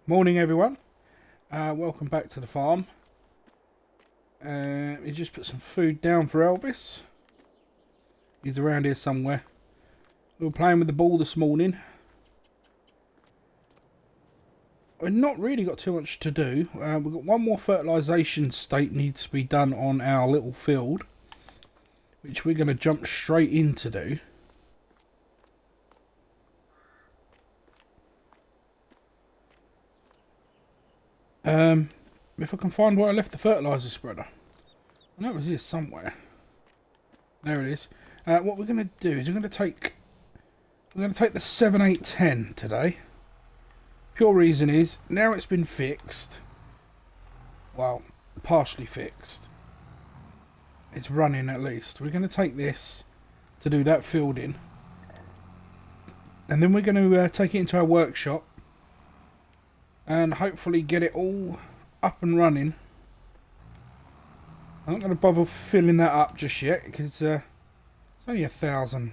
Morning everyone, welcome back to the farm. We just put some food down for Elvis. He's around here somewhere. We were playing with the ball this morning. We've not really got too much to do. We've got one more fertilisation state needs to be done on our little field, which we're going to jump straight in to do. If I can find where I left the fertiliser spreader. I know it was here somewhere. There it is. What we're going to do is we're going to take the 7810 today. Pure reason is now it's been fixed. Well, partially fixed. It's running at least. We're going to take this to do that fielding, and then we're going to take it into our workshop and hopefully get it all up and running. I'm not going to bother filling that up just yet because it's only 1,000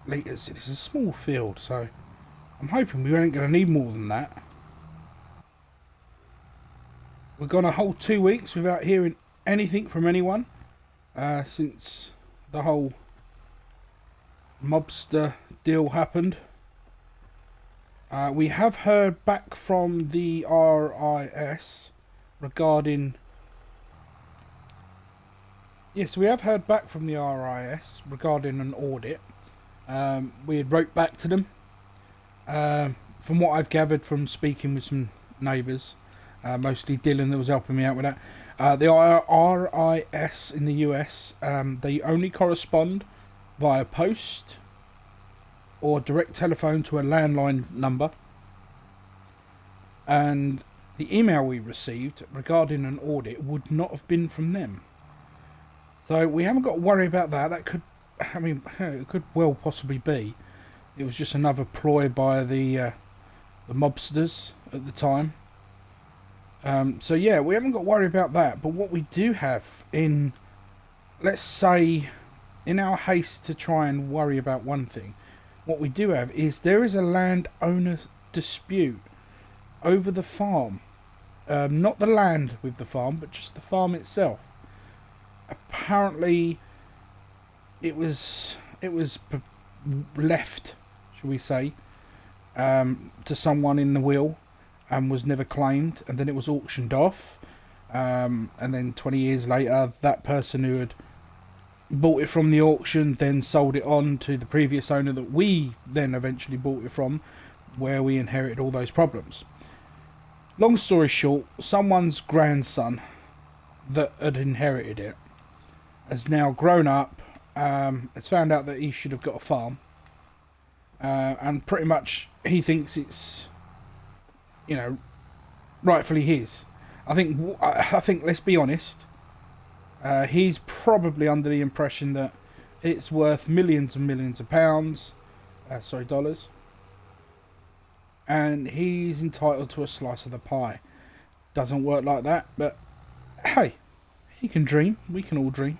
litres. It's a small field, so I'm hoping we ain't going to need more than that. We've gone a whole 2 weeks without hearing anything from anyone since the whole mobster deal happened. We have heard back from the RIS regarding... Yes, we have heard back from the RIS regarding an audit. We had wrote back to them. From what I've gathered from speaking with some neighbours, mostly Dylan that was helping me out with that, the RIS in the US, they only correspond via post or direct telephone to a landline number, and the email we received regarding an audit would not have been from them. So we haven't got to worry about that. That could, I mean, it could well possibly be it was just another ploy by the mobsters at the time. So yeah, we haven't got to worry about that. But what we do have in, let's say, in our haste to try and worry about one thing, what we do have is there is a landowner dispute over the farm. Not the land with the farm, but just the farm itself. Apparently it was left, shall we say, to someone in the will and was never claimed, and then it was auctioned off, and then 20 years later that person who had bought it from the auction then sold it on to the previous owner that we then eventually bought it from, where we inherited all those problems. Long story short, someone's grandson that had inherited it has now grown up, has found out that he should have got a farm, and pretty much he thinks it's, you know, rightfully his. I think let's be honest, he's probably under the impression that it's worth millions and millions of pounds, dollars, and he's entitled to a slice of the pie. Doesn't work like that, but hey, he can dream. We can all dream.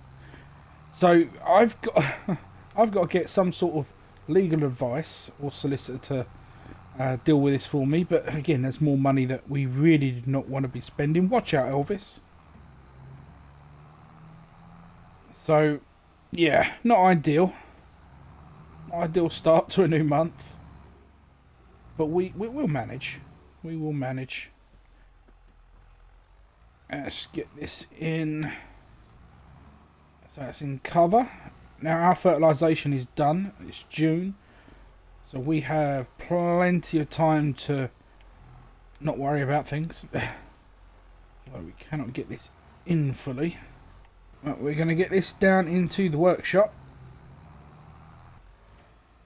So I've got to get some sort of legal advice or solicitor to deal with this for me. But again, there's more money that we really did not want to be spending. Watch out, Elvis. So yeah, not ideal. Not ideal start to a new month. But we will manage. We will manage. Let's get this in. So it's in cover. Now our fertilisation is done. It's June. So we have plenty of time to not worry about things. So we cannot get this in fully. Well, we're going to get this down into the workshop.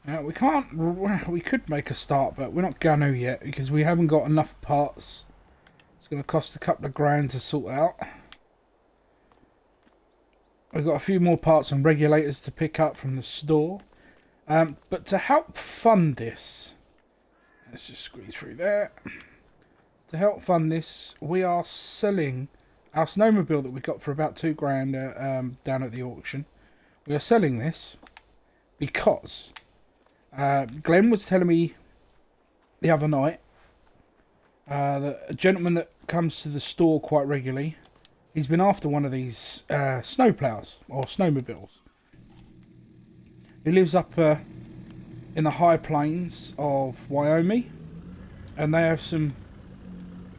We can't. We could make a start, but we're not going to yet because we haven't got enough parts. It's going to cost a couple of grand to sort out. We've got a few more parts and regulators to pick up from the store. But to help fund this, let's just squeeze through there. To help fund this, we are selling our snowmobile that we got for about 2 grand down at the auction. We are selling this because Glenn was telling me the other night A gentleman that comes to the store quite regularly, he's been after one of these snowplows or snowmobiles. He lives up in the high plains of Wyoming, and they have some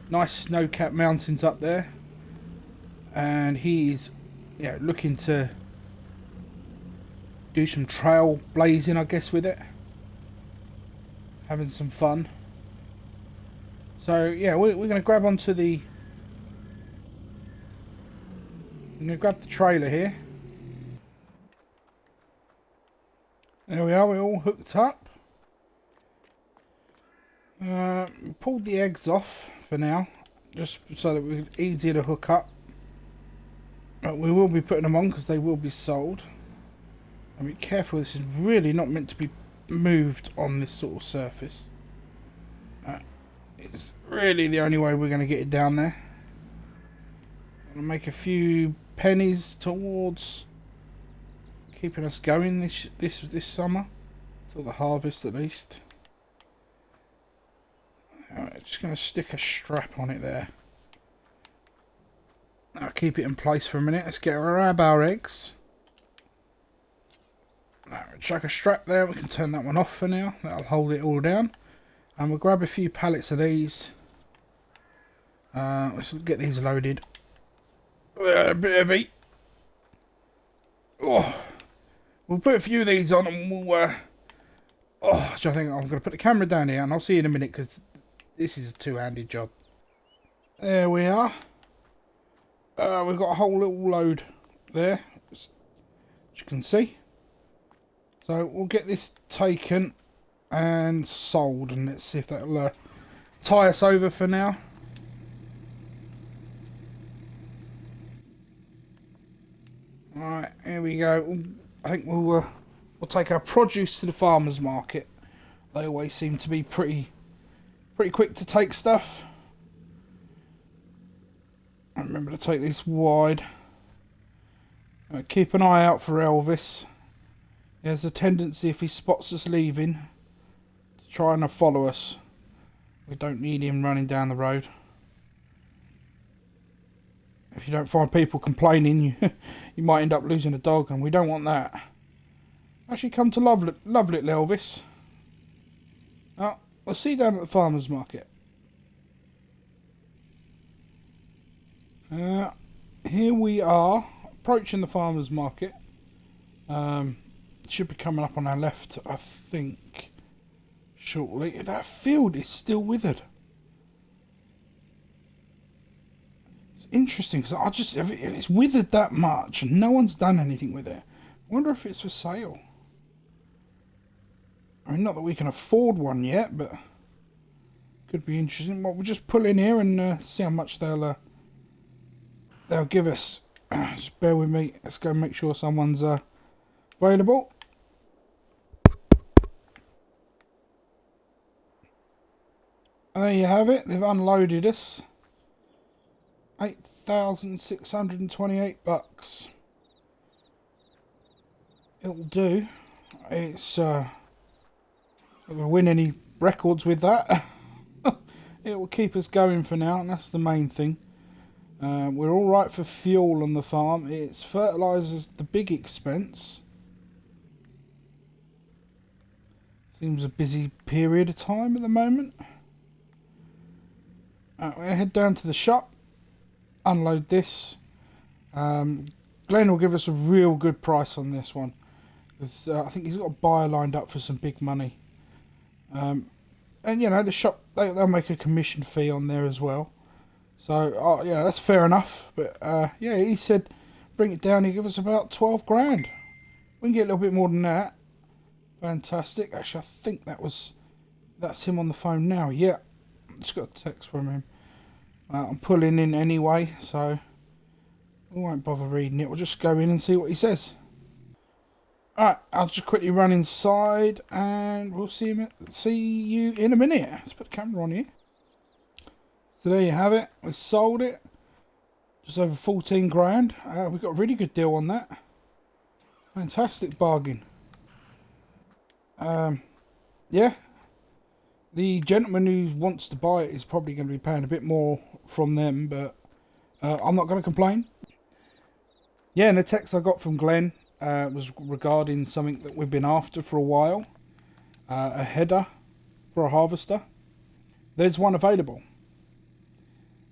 nice snow-capped mountains up there. And he's looking to do some trail blazing, I guess, with it, having some fun. So yeah, we're going to grab onto the. I'm going to grab the trailer here. There we are. We're all hooked up. Pulled the eggs off for now, just so that we're easier to hook up. But we will be putting them on because they will be sold. And be careful. This is really not meant to be moved on this sort of surface. It's really the only way we're going to get it down there. I'm going to make a few pennies towards keeping us going this summer, till the harvest at least. Just going to stick a strap on it there. I'll keep it in place for a minute. Let's grab our eggs. Chuck a strap there. We can turn that one off for now. That'll hold it all down. And we'll grab a few pallets of these. Let's get these loaded. They're a bit heavy. Oh, we'll put a few of these on and we'll... I think I'm going to put the camera down here and I'll see you in a minute because this is a two-handed job. There we are. We've got a whole little load there, as you can see. So we'll get this taken and sold, and let's see if that'll tie us over for now. Alright, here we go. I think we'll take our produce to the farmers market. They always seem to be pretty quick to take stuff. I remember to take this wide. Keep an eye out for Elvis. He has a tendency, if he spots us leaving, to try and follow us. We don't need him running down the road. If you don't find people complaining, you might end up losing a dog, and we don't want that. Actually, come to love little Elvis. I'll see you down at the farmers market. Here we are, approaching the farmers market. Should be coming up on our left, I think, shortly. That field is still withered. It's interesting because it's withered that much and no one's done anything with it. I wonder if it's for sale. I mean, not that we can afford one yet, but could be interesting. Well, we'll just pull in here and see how much they'll give us. Just bear with me. Let's go and make sure someone's available. There you have it. They've unloaded us. $8,628. It'll do. It's not gonna win any records with that. It will keep us going for now, and that's the main thing. We're all right for fuel on the farm. It's fertilizer's the big expense. Seems a busy period of time at the moment. We're going to head down to the shop, unload this. Glenn will give us a real good price on this one, because I think he's got a buyer lined up for some big money. And you know, the shop, they'll make a commission fee on there as well. So yeah, that's fair enough. But yeah, he said bring it down, he'll give us about 12 grand. We can get a little bit more than that. Fantastic. Actually, I think that's him on the phone now. Yeah, just got a text from him. I'm pulling in anyway, so we won't bother reading it. We'll just go in and see what he says. Alright, I'll just quickly run inside and we'll see you in a minute. Let's put the camera on here. So there you have it. We sold it. Just over 14 grand. We got a really good deal on that. Fantastic bargain. Yeah. The gentleman who wants to buy it is probably going to be paying a bit more from them, but I'm not going to complain. Yeah, and the text I got from Glenn was regarding something that we've been after for a while. A header for a harvester. There's one available.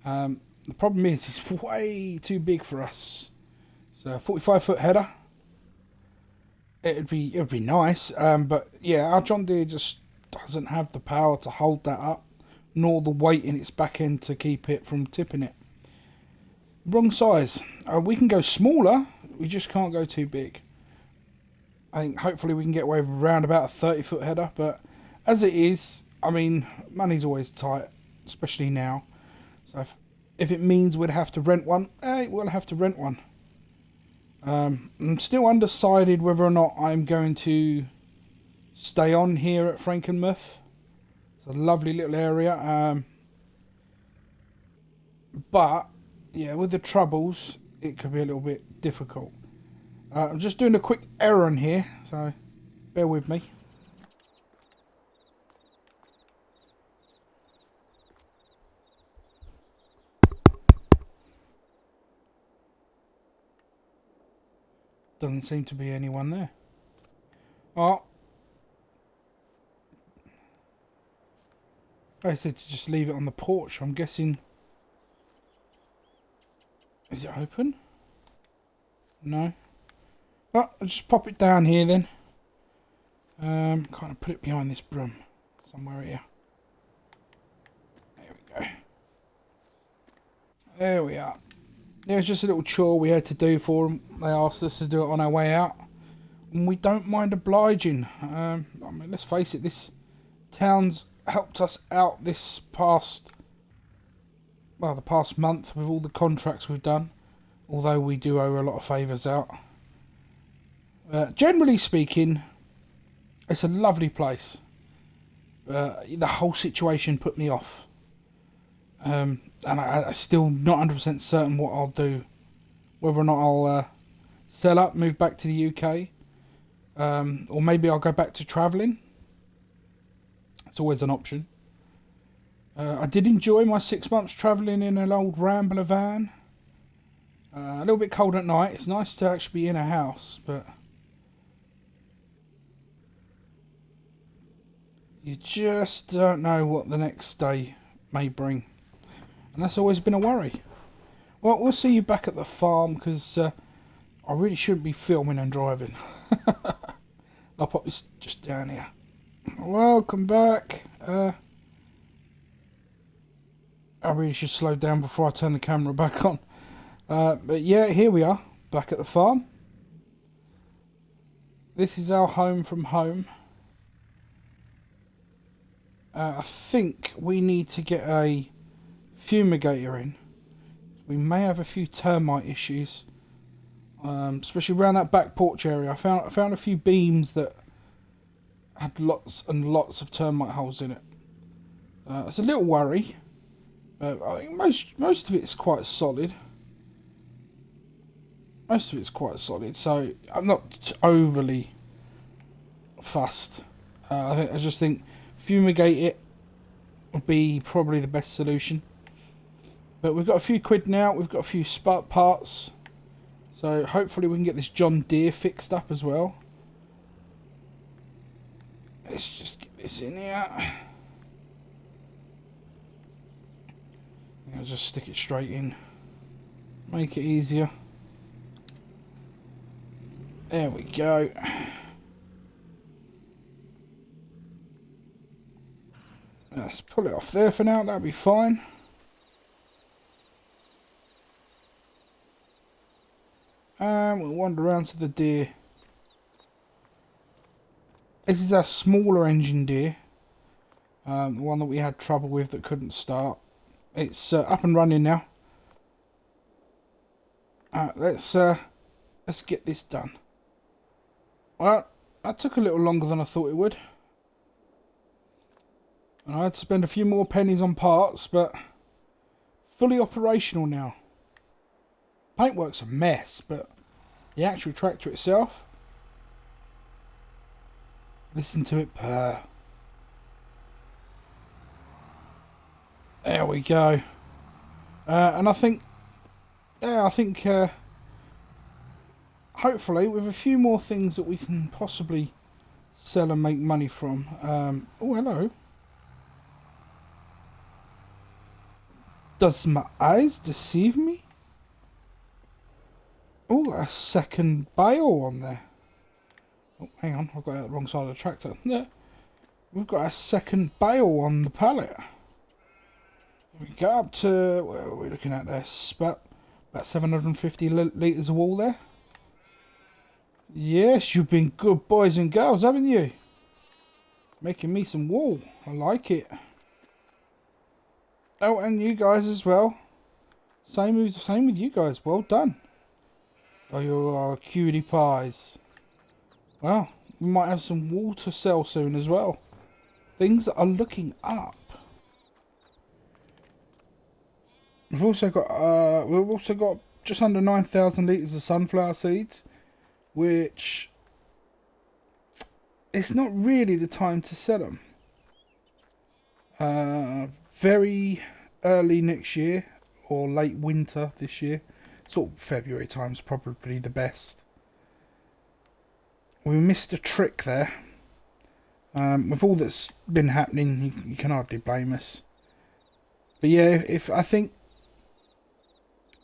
The problem is it's way too big for us. So a 45-foot header. It'd be nice, but yeah, our John Deere just doesn't have the power to hold that up, nor the weight in its back end to keep it from tipping it. Wrong size. We can go smaller, we just can't go too big. I think hopefully we can get away with around about a 30-foot header, but as it is, I mean, money's always tight, especially now. So if it means we'd have to rent one, we'll have to rent one. I'm still undecided whether or not I'm going to stay on here at Frankenmuth. It's a lovely little area, but yeah, with the troubles it could be a little bit difficult. I'm just doing a quick errand here, so bear with me. Doesn't seem to be anyone there. Oh, I said to just leave it on the porch. I'm guessing. Is it open? No. Well, I'll just pop it down here then. Kind of put it behind this broom somewhere here. There we go. There we are. There's just a little chore we had to do for them. They asked us to do it on our way out, and we don't mind obliging. I mean, let's face it, this town's helped us out this past, well, the past month with all the contracts we've done, although we do owe a lot of favours out. Generally speaking, it's a lovely place. The whole situation put me off. And I'm still not 100% certain what I'll do. Whether or not I'll sell up, move back to the UK. Or maybe I'll go back to travelling. It's always an option. I did enjoy my 6 months travelling in an old Rambler van. A little bit cold at night. It's nice to actually be in a house, but you just don't know what the next day may bring. And that's always been a worry. Well, we'll see you back at the farm, because I really shouldn't be filming and driving. I'll pop this just down here. Welcome back. I really should slow down before I turn the camera back on. But yeah, here we are, back at the farm. This is our home from home. I think we need to get a fumigator in. We may have a few termite issues, especially around that back porch area. I found a few beams that had lots and lots of termite holes in it. It's a little worry, but I think most of it's quite solid. Most of it's quite solid, so I'm not overly fussed. I just think fumigate it would be probably the best solution. But we've got a few quid now, we've got a few spark parts, so hopefully we can get this John Deere fixed up as well. Let's just get this in here. I'll just stick it straight in, make it easier. There we go. Let's pull it off there for now, that'll be fine. And we'll wander around to the Deere. This is our smaller engine Deere. The one that we had trouble with that couldn't start. It's up and running now. Let's get this done. Well, that took a little longer than I thought it would. And I had to spend a few more pennies on parts, but fully operational now. Paintwork's a mess, but the actual tractor itself, listen to it purr. There we go. And I think, yeah, hopefully with a few more things that we can possibly sell and make money from. Oh, hello. Does my eyes deceive me? Oh, a second bale on there. Oh, hang on, I've got it out the wrong side of the tractor. Yeah, we've got a second bale on the pallet. We go up to, where are we looking at this? About 750 litres of wool there. Yes, you've been good boys and girls, haven't you? Making me some wool. I like it. Oh, and you guys as well. Same with you guys. Well done. Oh, you are cutie pies. Well, we might have some wool to sell soon as well. Things are looking up. We've also got just under 9,000 litres of sunflower seeds, which it's not really the time to sell them. Very early next year or late winter this year, sort of February time's probably the best. We missed a trick there. With all that's been happening, you can hardly blame us. But yeah, I think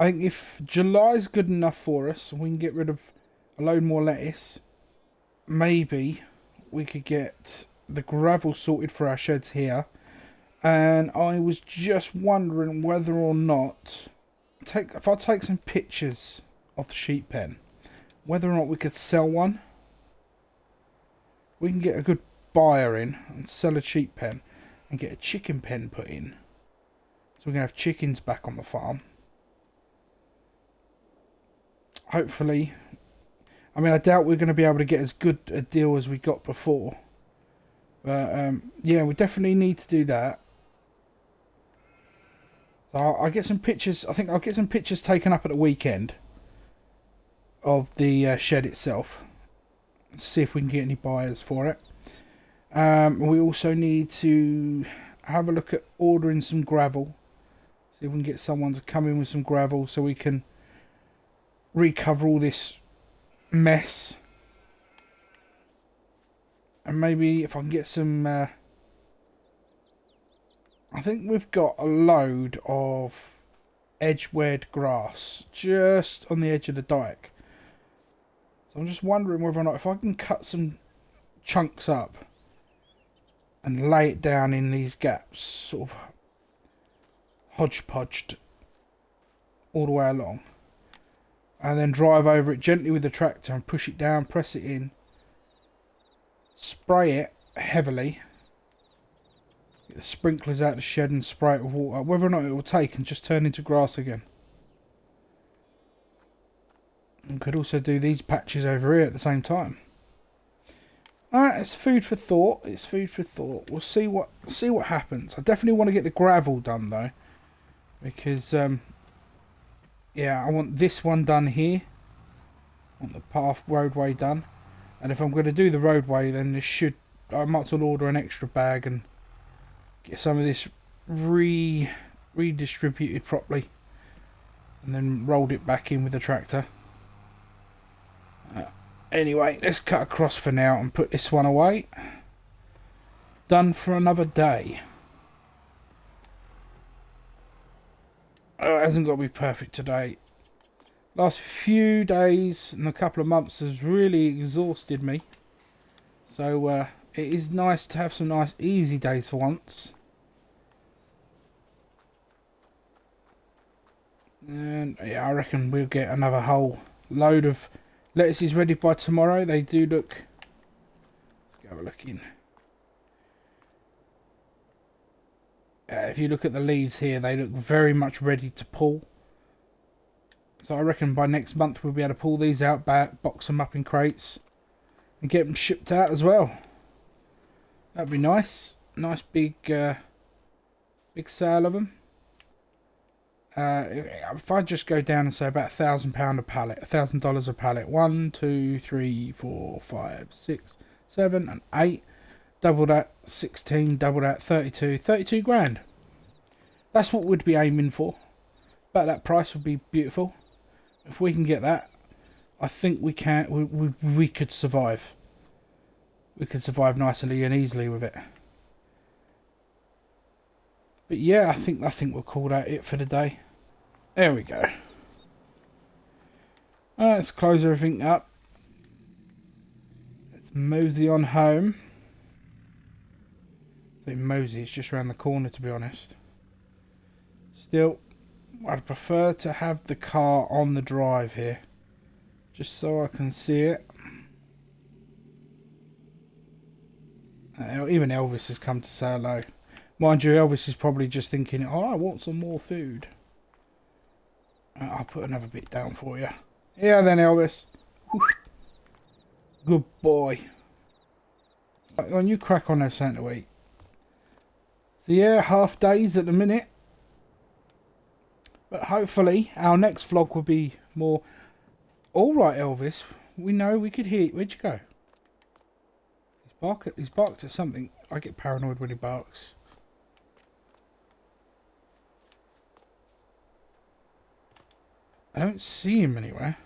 if July's good enough for us, and we can get rid of a load more lettuce, maybe we could get the gravel sorted for our sheds here. And I was just wondering whether or not, if I take some pictures of the sheep pen, whether or not we could sell one. We can get a good buyer in and sell a sheep pen and get a chicken pen put in. So we can have chickens back on the farm. Hopefully. I mean, I doubt we're going to be able to get as good a deal as we got before. But, yeah, we definitely need to do that. So I'll get some pictures. I think I'll get some pictures taken up at the weekend of the shed itself. See if we can get any buyers for it. We also need to have a look at ordering some gravel. See if we can get someone to come in with some gravel so we can recover all this mess. And maybe if I can get some... I think we've got a load of edge-wed grass just on the edge of the dike. So I'm just wondering whether or not if I can cut some chunks up and lay it down in these gaps, sort of hodgepodged all the way along, and then drive over it gently with the tractor and push it down, press it in, spray it heavily, get the sprinklers out of the shed and spray it with water, whether or not it will take and just turn into grass again. And could also do these patches over here at the same time. Alright, it's food for thought. It's food for thought. We'll see what happens. I definitely want to get the gravel done though, because yeah, I want this one done here. I want the path roadway done, and if I'm going to do the roadway, then I might as well order an extra bag and get some of this redistributed properly, and then rolled it back in with the tractor. Anyway, let's cut across for now and put this one away. Done for another day. Oh, it hasn't got to be perfect today. Last few days and a couple of months has really exhausted me. So it is nice to have some nice easy days for once. And yeah, I reckon we'll get another whole load of lettuces ready by tomorrow. They do look... Let's go have a look in. If you look at the leaves here, they look very much ready to pull. So I reckon by next month we'll be able to pull these out, box them up in crates, and get them shipped out as well. That'd be nice. Nice big sale of them. If I just go down and say about £1,000 a pallet, $1,000 a pallet, 1, 2, 3, 4, 5, 6, 7, and 8. Double that, 16, double that, 32 grand. That's what we'd be aiming for. But that price would be beautiful. If we can get that, I think we can. We could survive. We could survive nicely and easily with it. But yeah, I think we'll call that it for the day. There we go. Let's close everything up. Let's mosey on home. I think mosey is just around the corner, to be honest. Still, I'd prefer to have the car on the drive here, just so I can see it. Even Elvis has come to say hello. Mind you, Elvis is probably just thinking, oh, I want some more food. I'll put another bit down for you. Yeah, then, Elvis. Good boy. When you crack on, have something to eat. So yeah, half days at the minute. But hopefully our next vlog will be more... Alright, Elvis. We know, we could hear you. Where'd you go? He's barked at something. I get paranoid when he barks. I don't see him anywhere.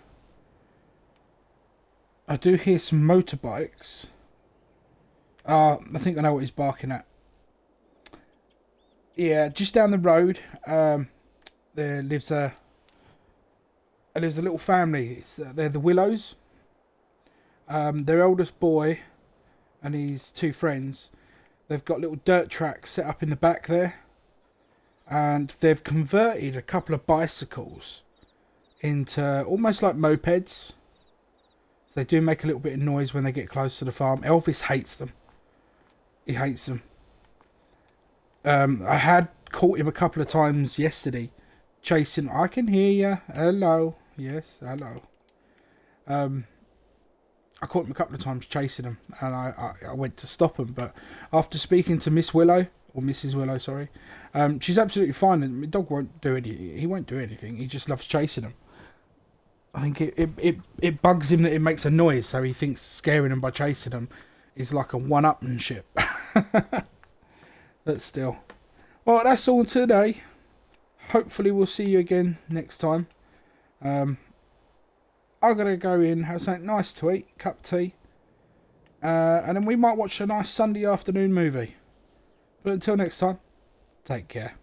I do hear some motorbikes. I think I know what he's barking at. Yeah, just down the road, there lives a little family. They're the Willows. Their eldest boy and his two friends, they've got little dirt tracks set up in the back there, and they've converted a couple of bicycles into almost like mopeds. So they do make a little bit of noise when they get close to the farm. Elvis hates them. He hates them. I had caught him a couple of times yesterday chasing. I can hear you. Hello. Yes, hello. I caught him a couple of times chasing him, and I went to stop him, but after speaking to Miss Willow, or Mrs. Willow, sorry, she's absolutely fine, and the dog won't do anything. He won't do anything. He just loves chasing them. I think it bugs him that it makes a noise, so he thinks scaring them by chasing them is like a one-upmanship. But still. Well, that's all today. Hopefully we'll see you again next time. I'm going to go in, have something nice to eat, cup of tea. And then we might watch a nice Sunday afternoon movie. But until next time, take care.